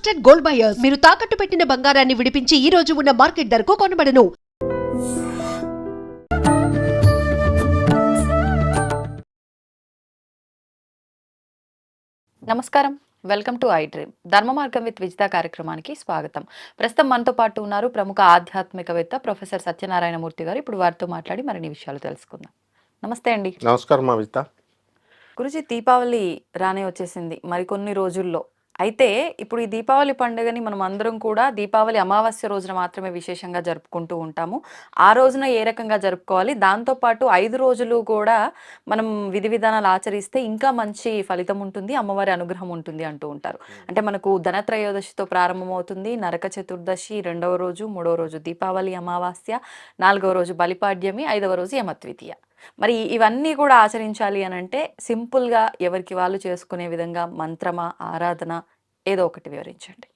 Trusted gold buyers మీరు తాకట్టు పెట్టిన బంగారాన్ని విడిపించి ఈ రోజు ఉన్న మార్కెట్ ధరకు కొనబడను. నమస్కారం, వెల్కమ్ టు ఐ డ్రీమ్. ధర్మ మార్గం విత్ విజిత కార్యక్రమానికి స్వాగతం. ప్రస్తుతం మనతో పాటు ఉన్నారు ప్రముఖ ఆధ్యాత్మికవేత్త ప్రొఫెసర్ సత్యనారాయణమూర్తి గారు. ఇప్పుడు వారితో మాట్లాడి మరిన్ని విషయాలు తెలుసుకుందాం. నమస్తే అండి. నమస్కారం విజిత. గురుజీ, దీపావళి రానే వచ్చేసింది మరికొన్ని రోజుల్లో. అయితే ఇప్పుడు ఈ దీపావళి పండుగని మనం అందరం కూడా దీపావళి అమావాస్య రోజున మాత్రమే విశేషంగా జరుపుకుంటూ ఉంటాము. ఆ రోజున ఏ రకంగా జరుపుకోవాలి, దాంతోపాటు 5 రోజులు కూడా మనం విధి విధానాలు ఆచరిస్తే ఇంకా మంచి ఫలితం ఉంటుంది, అమ్మవారి అనుగ్రహం ఉంటుంది అంటూ ఉంటారు. అంటే మనకు ధనత్రయోదశితో ప్రారంభమవుతుంది, నరక చతుర్దశి 2వ రోజు, 3వ రోజు దీపావళి అమావాస్య, 4వ రోజు బలిపాడ్యమి, 5వ రోజు యమద్వితీయ. మరి ఇవన్నీ కూడా ఆచరించాలి అని అంటే సింపుల్గా ఎవరికి వాళ్ళు చేసుకునే విధంగా మంత్రమా, ఆరాధన, ఏదో ఒకటి వివరించండి.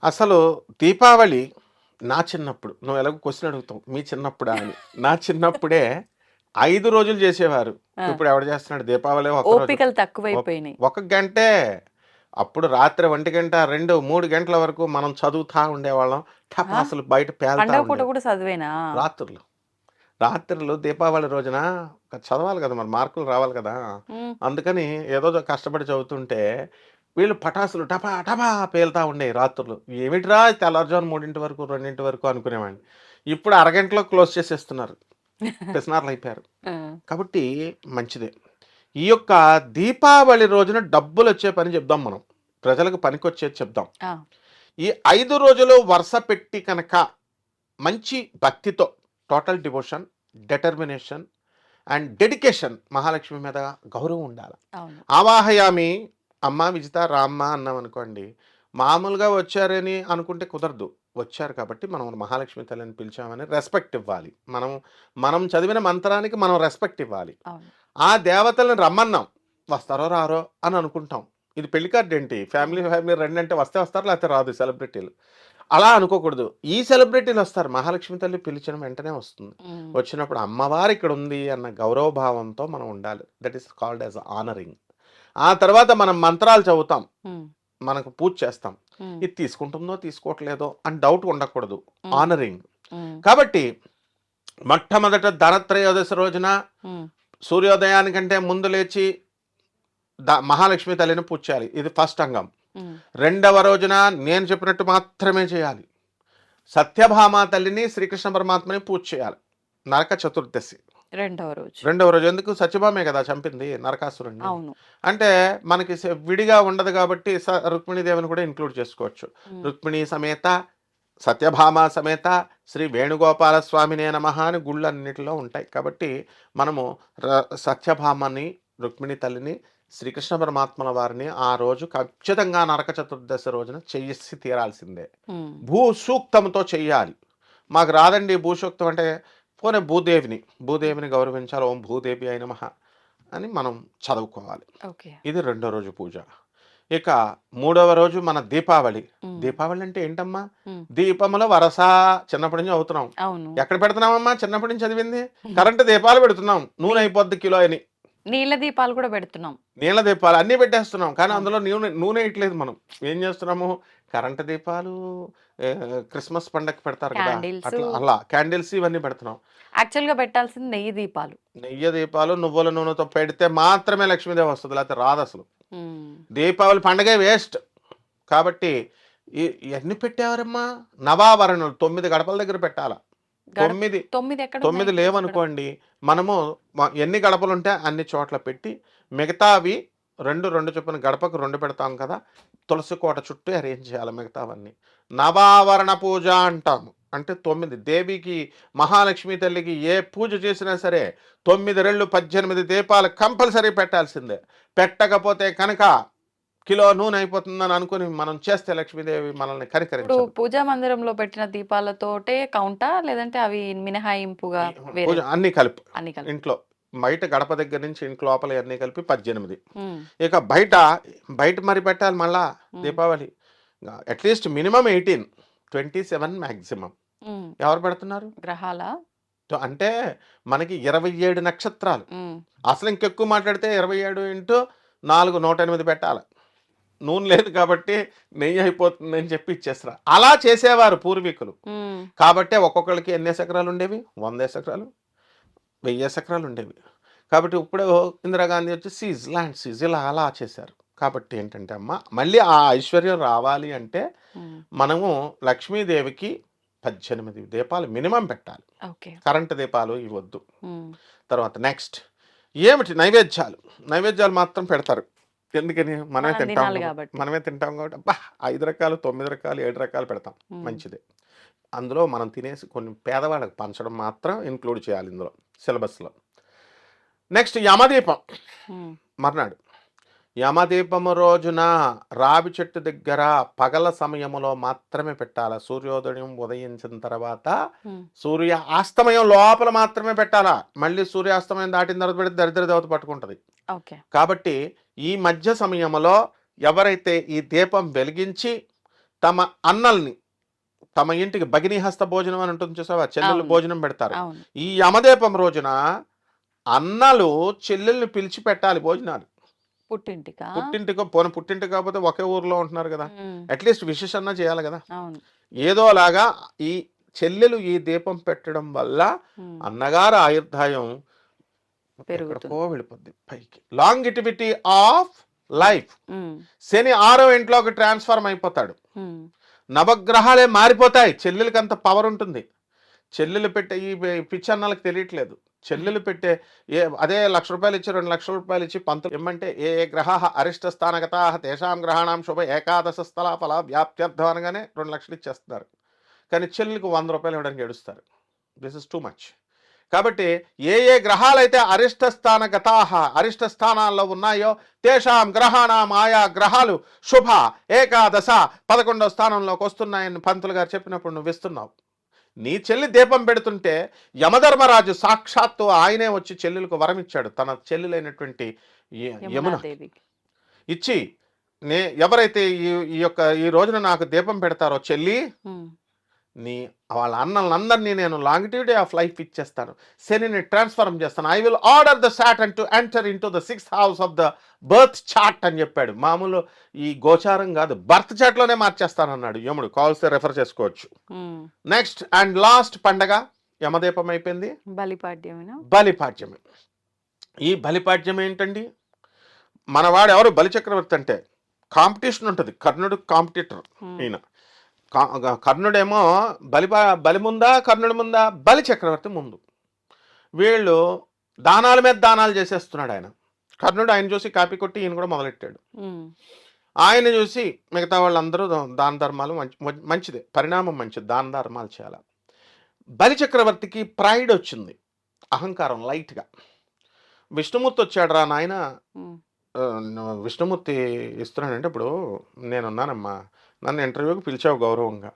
అసలు దీపావళి నా చిన్నప్పుడు, నువ్వు ఎలాగో క్వశ్చన్ అడుగుతావు మీ చిన్నప్పుడా అని, నా చిన్నప్పుడే 5 రోజులు చేసేవారు. ఇప్పుడు ఎవడు చేస్తున్నాడు? దీపావళి ఓపికలు తక్కువైపోయినాయి. 1 గంటే. అప్పుడు రాత్రి 1 గంట, 2, 3 గంటల వరకు మనం చదువుతా ఉండేవాళ్ళం. అసలు బయట పండగ పూట కూడా చదివేనా? రాత్రులు దీపావళి రోజున చదవాలి కదా, మరి మార్కులు రావాలి కదా. అందుకని ఏదో కష్టపడి చదువుతుంటే వీళ్ళు పటాసులు టపా టపా పేలుతా ఉండేవి రాత్రులు. ఏమిటిరా తెల్లారుజాము 3 వరకు 2 వరకు అనుకునేవాడిని. ఇప్పుడు అరగంటలో క్లోజ్ చేసేస్తున్నారు, పిసినార్లు అయిపోయారు. కాబట్టి మంచిదే. ఈ యొక్క దీపావళి రోజున డబ్బులు వచ్చే పని చెప్దాం, మనం ప్రజలకు పనికొచ్చేది చెప్దాం. ఈ 5 రోజులు వరుస పెట్టి కనుక మంచి భక్తితో, total devotion, determination and dedication, Mahalakshmi మీద గౌరవం ఉండాలి. ఆవాహయామి, అమ్మ విజిత రామ్మ అన్నాం అనుకోండి, మామూలుగా వచ్చారని అనుకుంటే కుదరదు. వచ్చారు కాబట్టి మనం మహాలక్ష్మి తల్లిని పిలిచామని రెస్పెక్ట్ ఇవ్వాలి. మనం చదివిన మంత్రానికి మనం రెస్పెక్ట్ ఇవ్వాలి. ఆ దేవతలను రమ్మన్నాం, వస్తారో రారో అని అనుకుంటాం. ఇది పెళ్లి కార్డు ఏంటి, ఫ్యామిలీ రండి అంటే వస్తే వస్తారు, లేకపోతే రాదు. సెలబ్రిటీలు అలా అనుకోకూడదు. ఈ సెలబ్రిటీలు వస్తారు, మహాలక్ష్మి తల్లి పిలిచిన వెంటనే వస్తుంది. వచ్చినప్పుడు అమ్మవారు ఇక్కడ ఉంది అన్న గౌరవ భావంతో మనం ఉండాలి. That is called as honouring. ఆ తర్వాత మనం మంత్రాలు చదువుతాం, మనకు పూజ చేస్తాం. ఇది తీసుకుంటుందో తీసుకోవట్లేదో అని డౌట్ ఉండకూడదు. ఆనరింగ్. కాబట్టి మొట్టమొదట ధనత్రయోదశి రోజున సూర్యోదయానికంటే ముందు లేచి మహాలక్ష్మి తల్లిని పూజ చేయాలి. ఇది ఫస్ట్ అంగం. 2వ రోజున నేను చెప్పినట్టు మాత్రమే చేయాలి. సత్యభామ తల్లిని, శ్రీకృష్ణ పరమాత్మని పూజ చేయాలి. నరక చతుర్దశి 2వ రోజు. ఎందుకు? సత్యభామే కదా చంపింది నరకాసురుణ్ణి. అంటే మనకి విడిగా ఉండదు కాబట్టి రుక్మిణీదేవిని కూడా ఇంక్లూడ్ చేసుకోవచ్చు. రుక్మిణీ సమేత, సత్యభామ సమేత, శ్రీ వేణుగోపాల స్వామినే నమః అని గుళ్ళన్నిటిలో ఉంటాయి. కాబట్టి మనము సత్యభామని, రుక్మిణి తల్లిని, శ్రీకృష్ణ పరమాత్మల వారిని ఆ రోజు ఖచ్చితంగా నరక చతుర్దశి రోజున చేసి తీరాల్సిందే. భూసూక్తంతో చెయ్యాలి. మాకు రాదండి భూసూక్తం అంటే, పోనీ భూదేవిని గౌరవించాలి. ఓం భూదేవి అయిన నమః అని మనం చదువుకోవాలి. ఇది 2వ రోజు పూజ. ఇక 3వ రోజు మన దీపావళి. దీపావళి అంటే ఏంటమ్మా? దీపముల వరస. చిన్నప్పటి నుంచి అవుతున్నాం. ఎక్కడ పెడుతున్నామమ్మా? చిన్నప్పటి నుంచి చదివింది. కరెంటు దీపాలు పెడుతున్నాం, నూనె అయిపోద్ది కిలో అని. నీళ్ళ దీపాలు కూడా పెడుతున్నాం, నీళ్ళ దీపాలు అన్నీ పెట్టేస్తున్నాం. కానీ అందులో నూనె ఇట్లేదు. మనం ఏం చేస్తున్నాము? కరెంటు దీపాలు క్రిస్మస్ పండగ పెడతారు కదా, అట్లా అలా క్యాండిల్స్ ఇవన్నీ పెడుతున్నాం. యాక్చువల్గా పెట్టాల్సింది నెయ్యి దీపాలు. నువ్వుల నూనెతో పెడితే మాత్రమే లక్ష్మీదేవి వస్తుంది, లేకపోతే రాదు. అసలు దీపావళి పండగే వేస్ట్. కాబట్టి ఇవన్నీ పెట్టేవారమ్మా. నవావరణలు 9 గడపల దగ్గర పెట్టాల. 9 లేవనుకోండి, మనము ఎన్ని గడపలు ఉంటే అన్ని చోట్ల పెట్టి, మిగతావి 2 చొప్పున గడపకు 2 పెడతాం కదా, తులసి కోట చుట్టూ అరేంజ్ చేయాలి మిగతావన్నీ. నవావరణ పూజ అంటాము. అంటే 9 దేవికి, మహాలక్ష్మి తల్లికి ఏ పూజ చేసినా సరే 9 రెళ్ళు 18 దీపాలు కంపల్సరీ పెట్టాల్సిందే. పెట్టకపోతే కనుక కిలో నూనె అయిపోతుందని అనుకుని మనం చేస్తే లక్ష్మీదేవి మనల్ని కనికరించదు. పూజా మందిరంలో పెట్టిన దీపాలతోటే కౌంటా, లేదంటే అవి మినహాయింపుగా అన్ని కలిపి ఇంట్లో బయట గడప దగ్గర నుంచి ఇంట్లో లోపల అన్ని కలిపి 18. ఇక బయట మరి పెట్టాలి మళ్ళా దీపావళి. At least minimum 18, 27 maximum. ఎవరు పెడుతున్నారు? గ్రహాల. అంటే మనకి 27 నక్షత్రాలు. అసలు ఇంకెక్కువ మాట్లాడితే 27 × 4 108 పెట్టాలి. నూనె లేదు కాబట్టి నెయ్యి అయిపోతుంది అని చెప్పి ఇచ్చేస్తారు. అలా చేసేవారు పూర్వీకులు. కాబట్టి ఒక్కొక్కరికి ఎన్ని ఎకరాలు ఉండేవి? 100 ఎకరాలు, 1000 ఎకరాలు ఉండేవి. కాబట్టి ఇప్పుడు ఇందిరాగాంధీ వచ్చి ల్యాండ్ సీజ్ ఇలా అలా చేశారు. కాబట్టి ఏంటంటే అమ్మ, మళ్ళీ ఆ ఐశ్వర్యం రావాలి అంటే మనము లక్ష్మీదేవికి 18 దీపాలు మినిమం పెట్టాలి. కరెంటు దీపాలు ఇవ్వద్దు. తర్వాత నెక్స్ట్ ఏమిటి? నైవేద్యాలు మాత్రం పెడతారు. ఎందుకని? మనమే తింటాం కాబట్టి అబ్బా 5 రకాలు, 9 రకాలు, 7 రకాలు పెడతాం. మంచిదే. అందులో మనం తినేసి కొన్ని పేదవాళ్ళకి పంచడం మాత్రం ఇంక్లూడ్ చేయాలి ఇందులో సిలబస్లో. నెక్స్ట్ యమదీపం మర్నాడు. యమదీపము రోజున రావి చెట్టు దగ్గర పగల సమయంలో మాత్రమే పెట్టాలా. సూర్యోదయం ఉదయించిన తర్వాత సూర్య అస్తమయం లోపల మాత్రమే పెట్టాలా. మళ్ళీ సూర్యాస్తమయం దాటిన తర్వాత పెడితే దరిద్ర దేవత పట్టుకుంటుంది. కాబట్టి ఈ మధ్య సమయంలో ఎవరైతే ఈ దీపం వెలిగించి తమ అన్నల్ని, తమ ఇంటికి భగినీహస్త భోజనం అని ఉంటుంది చూసావా, చెల్లెళ్ళు భోజనం పెడతారు. ఈ యమదీపం రోజున అన్నలు చెల్లెల్ని పిలిచి పెట్టాలి భోజనాలు. పుట్టింటికో పుట్టింటికి కాకపోతే ఒకే ఊర్లో ఉంటున్నారు కదా, అట్లీస్ట్ విశేషన్నా చేయాలి కదా. ఏదోలాగా ఈ చెల్లెలు ఈ దీపం పెట్టడం వల్ల అన్నగారు ఆయుర్దాయం ఎక్కడికో వెళ్ళిపోద్ది పైకి. Longevity of life. శని 6వ ఇంట్లోకి ట్రాన్స్ఫార్మ్ అయిపోతాడు. నవగ్రహాలే మారిపోతాయి. చెల్లెలకి అంత పవర్ ఉంటుంది. చెల్లెలు పెట్టే ఈ పిచ్చన్నలకు తెలియట్లేదు. చెల్లెలు పెట్టే అదే 1,00,000 రూపాయలు ఇచ్చి 2,00,000 రూపాయలు ఇచ్చి పంతులు ఏమంటే ఏ గ్రహ అరిష్ట స్థానగతా తేషాం గ్రహాణం శుభ ఏకాదశ స్థల ఫల వ్యాప్త్యర్థం అనగానే 2,00,000 ఇచ్చేస్తున్నారు. కానీ చెల్లెలకు 100 రూపాయలు ఇవ్వడానికి ఏడుస్తారు. This is too much. కాబట్టి ఏ గ్రహాలైతే అరిష్ట స్థానగతా అరిష్ట స్థానాల్లో ఉన్నాయో తేషాం గ్రహాణం ఆయా గ్రహాలు శుభ ఏకాదశ 11వ స్థానంలోకి వస్తున్నాయని పంతులు గారు చెప్పినప్పుడు నువ్వు ఇస్తున్నావు. నీ చెల్లి దీపం పెడుతుంటే యమధర్మరాజు సాక్షాత్తు ఆయనే వచ్చి చెల్లెలకు వరం ఇచ్చాడు. తన చెల్లెలైనటువంటి యమున ఇచ్చి ఎవరైతే ఈ రోజున నాకు దీపం పెడతారో చెల్లి, నీ వాళ్ళ అన్నలందరినీ నేను లాంగిటివిటీ ఆఫ్ లైఫ్ ఇచ్చేస్తాను, శనిని ట్రాన్స్ఫార్మ్ చేస్తాను. I will order the Saturn to enter in to the 6th house of the birth chart అని చెప్పాడు. మామూలు ఈ గోచారం కాదు, బర్త్ చార్ట్లోనే మార్చేస్తానన్నాడు యముడు. కావాల్సి రెఫర్ చేసుకోవచ్చు. నెక్స్ట్ అండ్ లాస్ట్ పండగ యమదీపం అయిపోయింది. బలిపాడ్యమే. ఈ బలిపాడ్యం ఏంటండి? మనవాడు ఎవరు? బలిచక్రవర్తి. అంటే కాంపిటీషన్ ఉంటుంది. కర్ణుడు కాంపిటీటర్. ఈయన కర్ణుడేమో బలి ముందా, కర్ణుడి ముందా? బలి చక్రవర్తి ముందు. వీళ్ళు దానాల మీద దానాలు చేసేస్తున్నాడు ఆయన. కర్ణుడు ఆయన చూసి కాపీ కొట్టి ఈయన కూడా మొదలెట్టాడు. ఆయన చూసి మిగతా వాళ్ళందరూ దాన ధర్మాలు మంచిదే, పరిణామం మంచిది, దాన ధర్మాలు చేయాలి. బలి చక్రవర్తికి ప్రైడ్ వచ్చింది, అహంకారం లైట్గా. విష్ణుమూర్తి వచ్చాడు రా నాయన, విష్ణుమూర్తి ఇస్తున్నాడంటే ఇప్పుడు నేనున్నానమ్మా, నన్ను ఇంటర్వ్యూకి పిలిచావు గౌరవంగా.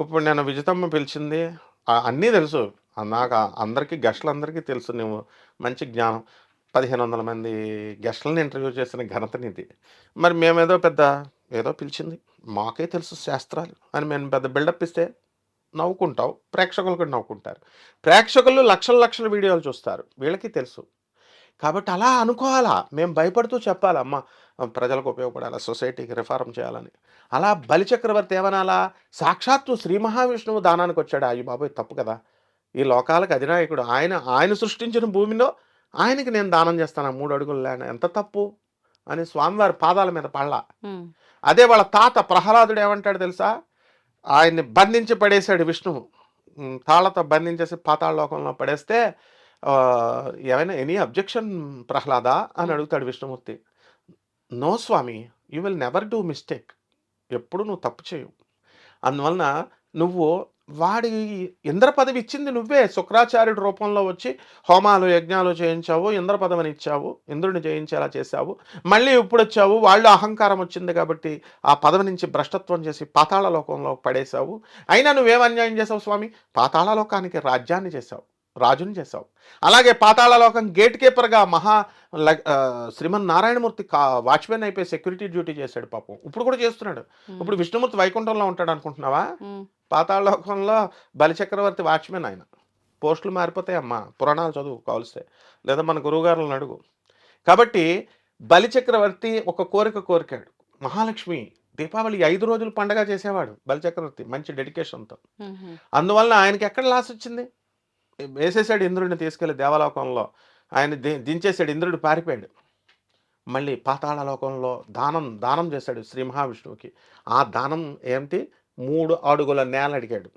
ఇప్పుడు నేను విజితమ్మ పిలిచింది అన్నీ తెలుసు నాకు, అందరికీ గెస్టులందరికీ తెలుసు. నువ్వు మంచి జ్ఞానం, 1,500 మంది గెస్టులను ఇంటర్వ్యూ చేసిన ఘనత నీది. మరి మేమేదో ఏదో పిలిచింది, మాకే తెలుసు శాస్త్రాలు అని మేము పెద్ద బిల్డప్ ఇస్తే నవ్వుకుంటావు, ప్రేక్షకులు కూడా నవ్వుకుంటారు. ప్రేక్షకులు లక్షల వీడియోలు చూస్తారు, వీళ్ళకి తెలుసు. కాబట్టి అలా అనుకోవాలా, మేము భయపడుతూ చెప్పాలమ్మా, ప్రజలకు ఉపయోగపడాలా, సొసైటీకి రిఫార్మ్ చేయాలని. అలా బలిచక్రవర్తి ఏమనాలా? సాక్షాత్తు శ్రీ మహావిష్ణువు దానానికి వచ్చాడు. అయ్యి బాబోయ్ తప్పు కదా, ఈ లోకాలకు అధినాయకుడు ఆయన సృష్టించిన భూమిలో ఆయనకి నేను దానం చేస్తాను 3 అడుగుల ల్యాండ్, ఎంత తప్పు అని స్వామివారి పాదాల మీద పడలా. అదే వాళ్ళ తాత ప్రహ్లాదుడు ఏమంటాడు తెలుసా? ఆయన్ని బంధించి పడేశాడు విష్ణువు, తాళ్లతో బంధించేసి పాతాళ లోకంలో పడేస్తే ఏమైనా ఎనీ అబ్జెక్షన్ ప్రహ్లాద అని అడుగుతాడు విష్ణుమూర్తి. నో స్వామి, you will never do mistake, ఎప్పుడు నువ్వు తప్పు చేయవు. అందువలన నువ్వు వాడి ఇంద్ర పదవి ఇచ్చింది నువ్వే, శుక్రాచార్యుడి రూపంలో వచ్చి హోమాలు యజ్ఞాలు చేయించావు, ఇంద్ర పదవిని ఇచ్చావు, ఇంద్రుడిని జయించేలా చేశావు. మళ్ళీ ఇప్పుడు వచ్చావు, వాళ్ళు అహంకారం వచ్చింది కాబట్టి ఆ పదవి నుంచి భ్రష్టత్వం చేసి పాతాళ లోకంలో పడేశావు. అయినా నువ్వేం అన్యాయం చేసావు స్వామి? పాతాళ లోకానికి రాజ్యాన్ని చేశావు, రాజుని చేశావు. అలాగే పాతాళలోకం గేట్ కీపర్గా శ్రీమన్నారాయణమూర్తి వాచ్మెన్ అయిపోయి సెక్యూరిటీ డ్యూటీ చేశాడు పాపం, ఇప్పుడు కూడా చేస్తున్నాడు. ఇప్పుడు విష్ణుమూర్తి వైకుంఠంలో ఉంటాడు అనుకుంటున్నావా? పాతాళలోకంలో బలిచక్రవర్తి వాచ్మెన్. ఆయన పోస్టులు మారిపోతాయమ్మా, పురాణాలు చదువు కావలిస్తే, లేదా మన గురువుగారులను అడుగు. కాబట్టి బలిచక్రవర్తి ఒక కోరికాడు, మహాలక్ష్మి దీపావళి 5 రోజులు పండగ చేసేవాడు బలిచక్రవర్తి మంచి డెడికేషన్తో. అందువలన ఆయనకి ఎక్కడ లాస్ వచ్చింది? వేసేసాడు ఇంద్రుడిని తీసుకెళ్లి దేవలోకంలో. ఆయన దించేసాడు, ఇంద్రుడు పారిపోయాడు. మళ్ళీ పాతాళ లోకంలో దానం చేశాడు శ్రీ మహావిష్ణువుకి. ఆ దానం ఏంటి? 3 అడుగుల నేల అడిగాడు.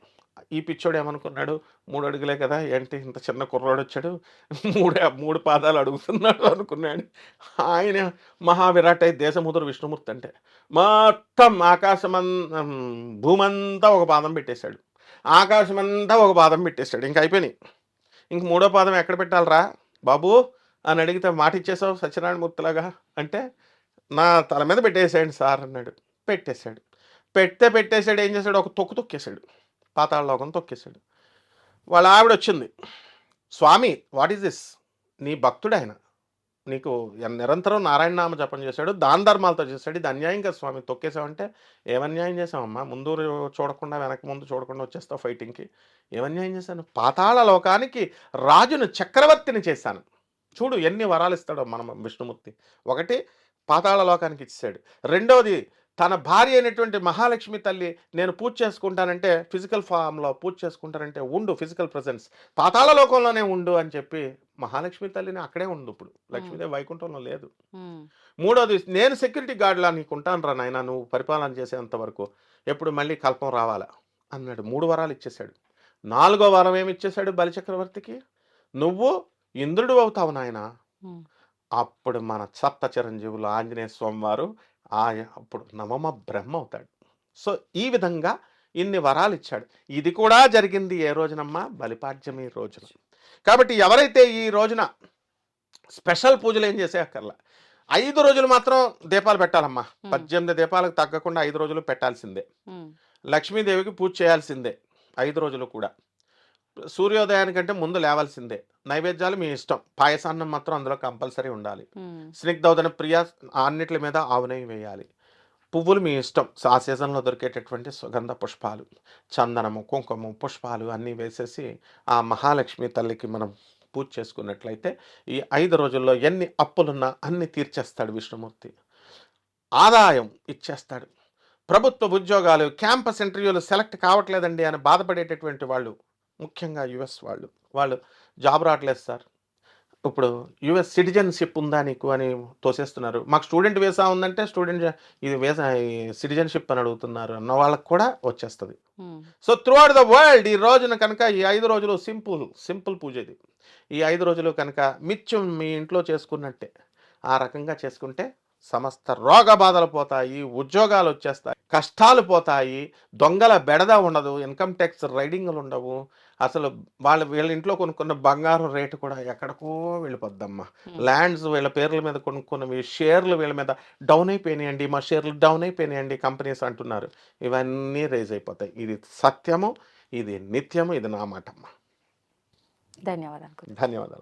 ఈ పిచ్చోడు ఏమనుకున్నాడు, 3 అడుగులే కదా ఏంటి ఇంత చిన్న కుర్రాడు వచ్చాడు, 3 పాదాలు అడుగుతున్నాడు అనుకున్నాడు. ఆయన మహావిరాట్ అయి దేశముదురు విష్ణుమూర్తి అంటే మొత్తం భూమంతా ఒక పాదం పెట్టేశాడు, ఆకాశమంతా ఒక పాదం పెట్టేశాడు. ఇంక అయిపోయినాయి. ఇంక 3వ పాదం ఎక్కడ పెట్టాలరా బాబు అని అడిగితే మాట ఇచ్చేసావు సత్యనారాయణమూర్తిలాగా అంటే, నా తల మీద పెట్టేసేయండి సార్ అన్నాడు. పెట్టేశాడు. పెట్టేశాడు. ఏం చేశాడు? ఒక తొక్కేశాడు, పాతాళ లోకం తొక్కేశాడు. వాళ్ళ ఆవిడ వచ్చింది, స్వామి వాట్ ఈస్ దిస్? నీ భక్తుడు ఆయన, నీకు నిరంతరం నారాయణ నామ జపం చేశాడు, దాన ధర్మాలతో చేశాడు, ఇది అన్యాయం కదా స్వామి, తొక్కేసావంటే. ఏమన్యాయం చేసావమ్మా? ముందు చూడకుండా వెనక ముందు చూడకుండా వచ్చేస్తావు ఫైటింగ్కి. ఏమన్యాయం చేశాను? పాతాళ లోకానికి రాజును చక్రవర్తిని చేశాను. చూడు ఎన్ని వరాలు ఇస్తాడో మనం విష్ణుమూర్తి. ఒకటి పాతాళ లోకానికి ఇచ్చాడు. రెండవది తన భార్య అయినటువంటి మహాలక్ష్మి తల్లి నేను పూజ చేసుకుంటానంటే ఫిజికల్ ఫామ్లో పూజ చేసుకుంటానంటే ఉండు, ఫిజికల్ ప్రజెన్స్ పాతాళ లోకంలోనే ఉండు అని చెప్పి మహాలక్ష్మి తల్లిని అక్కడే ఉండు. ఇప్పుడు లక్ష్మీదేవి వైకుంఠంలో లేదు. మూడోది నేను సెక్యూరిటీ గార్డ్లా నీకు ఉంటాను రా నాయన, నువ్వు పరిపాలన చేసేంత వరకు, ఎప్పుడు మళ్ళీ కల్పం రావాలా అన్నాడు. 3 వరాలు ఇచ్చేశాడు. 4వ వరం ఏమి ఇచ్చేశాడు బలిచక్రవర్తికి? నువ్వు ఇంద్రుడు అవుతావు నాయన. అప్పుడు మన సప్త చిరంజీవులు ఆంజనేయ స్వామి వారు అప్పుడు నవమ బ్రహ్మ అవుతాడు. సో ఈ విధంగా ఇన్ని వరాలు ఇచ్చాడు. ఇది కూడా జరిగింది ఏ రోజునమ్మా? బలిపాడ్యమి రోజున. కాబట్టి ఎవరైతే ఈ రోజున స్పెషల్ పూజలు ఏం చేసేయక్కర్లా, 5 రోజులు మాత్రం దీపాలు పెట్టాలమ్మా. 18 దీపాలకు తగ్గకుండా 5 రోజులు పెట్టాల్సిందే. లక్ష్మీదేవికి పూజ చేయాల్సిందే 5 రోజులు కూడా. సూర్యోదయానికంటే ముందు లేవాల్సిందే. నైవేద్యాలు మీ ఇష్టం, పాయసాన్నం మాత్రం అందులో కంపల్సరీ ఉండాలి. స్నిగ్ధౌదన ప్రియ అన్నిటి మీద ఆవు నెయ్యి వేయాలి. పువ్వులు మీ ఇష్టం, ఆ సీజన్లో దొరికేటటువంటి సుగంధ పుష్పాలు, చందనము, కుంకుమ, పుష్పాలు అన్నీ వేసేసి ఆ మహాలక్ష్మి తల్లికి మనం పూజ చేసుకున్నట్లయితే ఈ 5 రోజుల్లో ఎన్ని అప్పులున్నా అన్ని తీర్చేస్తాడు విష్ణుమూర్తి. ఆదాయం ఇచ్చేస్తాడు. ప్రభుత్వ ఉద్యోగాలు, క్యాంపస్ ఇంటర్వ్యూలు సెలెక్ట్ కావట్లేదండి అని బాధపడేటటువంటి వాళ్ళు, ముఖ్యంగా యుఎస్ వాళ్ళు జాబ్ రావట్లేదు సార్, ఇప్పుడు యుఎస్ సిటిజన్షిప్ ఉందా నీకు అని తోసేస్తున్నారు. మాకు స్టూడెంట్ వీసా ఉందంటే ఇది వీసా సిటిజన్షిప్ అని అడుగుతున్నారు అన్న వాళ్ళకి కూడా వచ్చేస్తుంది. So through out the world ఈ రోజున కనుక ఈ 5 రోజులు సింపుల్ పూజ ఇది. ఈ 5 రోజులు కనుక మిత్యం మీ ఇంట్లో చేసుకున్నట్టే ఆ రకంగా చేసుకుంటే సమస్త రోగ బాధలు పోతాయి, ఉద్యోగాలు వచ్చేస్తాయి, కష్టాలు పోతాయి, దొంగల బెడద ఉండదు, ఇన్కమ్ ట్యాక్స్ రైడింగ్లు ఉండవు. అసలు వీళ్ళ ఇంట్లో కొనుక్కున్న బంగారం రేటు కూడా ఎక్కడికో వెళ్ళిపోద్దమ్మా. ల్యాండ్స్ వీళ్ళ పేర్ల మీద కొనుక్కున్నవి, షేర్లు వీళ్ళ మీద డౌన్ అయిపోయినాయండి, మా షేర్లు డౌన్ అయిపోయినాయండి కంపెనీస్ అంటున్నారు. ఇవన్నీ రైజ్ అయిపోతాయి. ఇది సత్యము, ఇది నిత్యము, ఇది నా మాటమ్మా. ధన్యవాదాలు. ధన్యవాదాలు.